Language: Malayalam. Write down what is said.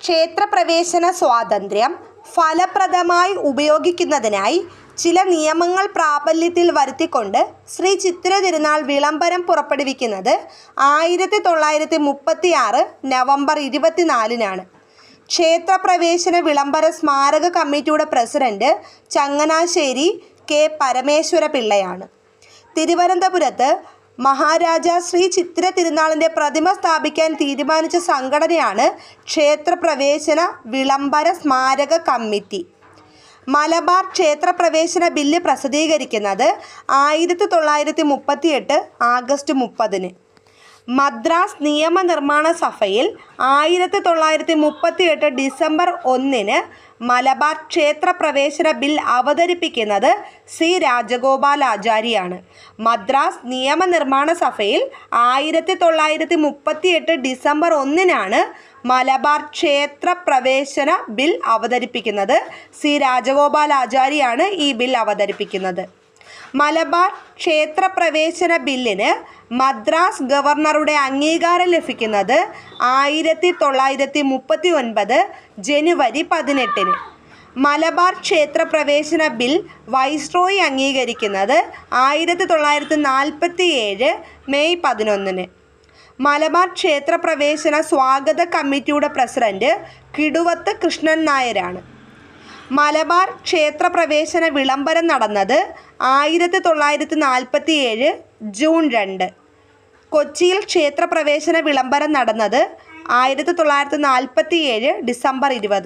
ക്ഷേത്രപ്രവേശന സ്വാതന്ത്ര്യം ഫലപ്രദമായി ഉപയോഗിക്കുന്നതിനായി ചില നിയമങ്ങൾ പ്രാബല്യത്തിൽ വരുത്തിക്കൊണ്ട് ശ്രീ ചിത്തിര തിരുനാൾ വിളംബരം പുറപ്പെടുവിക്കുന്നത് 1936 നവംബർ 24-നാണ്. ക്ഷേത്രപ്രവേശന വിളംബര സ്മാരക കമ്മിറ്റിയുടെ പ്രസിഡന്റ് ചങ്ങനാശ്ശേരി കെ. പരമേശ്വരപിള്ളയാണ്. തിരുവനന്തപുരത്ത് മഹാരാജാ ശ്രീ ചിത്തിര തിരുനാളിൻ്റെ പ്രതിമ സ്ഥാപിക്കാൻ തീരുമാനിച്ച സംഘടനയാണ് ക്ഷേത്രപ്രവേശന വിളംബര സ്മാരക കമ്മിറ്റി. മലബാർ ക്ഷേത്രപ്രവേശന ബില്ല് പ്രസിദ്ധീകരിക്കുന്നത് 1938 ആഗസ്റ്റ് 30-ന്. മദ്രാസ് നിയമനിർമ്മാണ സഭയിൽ 1938 ഡിസംബർ 1-ന് മലബാർ ക്ഷേത്രപ്രവേശന ബിൽ അവതരിപ്പിക്കുന്നത് സി. രാജഗോപാലാചാരിയാണ്. മദ്രാസ് നിയമനിർമ്മാണ സഭയിൽ 1938 ഡിസംബർ 1-നാണ് മലബാർ ക്ഷേത്രപ്രവേശന ബിൽ അവതരിപ്പിക്കുന്നത്. സി. രാജഗോപാലാചാരിയാണ് ഈ ബിൽ അവതരിപ്പിക്കുന്നത്. മലബാർ ക്ഷേത്രപ്രവേശന ബില്ലിന് മദ്രാസ് ഗവർണറുടെ അംഗീകാരം ലഭിക്കുന്നത് 1939 ജനുവരി 18-ന്. മലബാർ ക്ഷേത്രപ്രവേശന ബിൽ വൈസ്രോയി അംഗീകരിക്കുന്നത് 1947 മെയ് 11-ന്. മലബാർ ക്ഷേത്രപ്രവേശന സ്വാഗത കമ്മിറ്റിയുടെ പ്രസിഡന്റ് കിടുവത്ത് കൃഷ്ണൻ നായരാണ്. മലബാർ ക്ഷേത്രപ്രവേശന വിളംബരം നടന്നത് 1947 ജൂൺ 2. കൊച്ചിയിൽ ക്ഷേത്രപ്രവേശന വിളംബരം നടന്നത് 1947 ഡിസംബർ 20.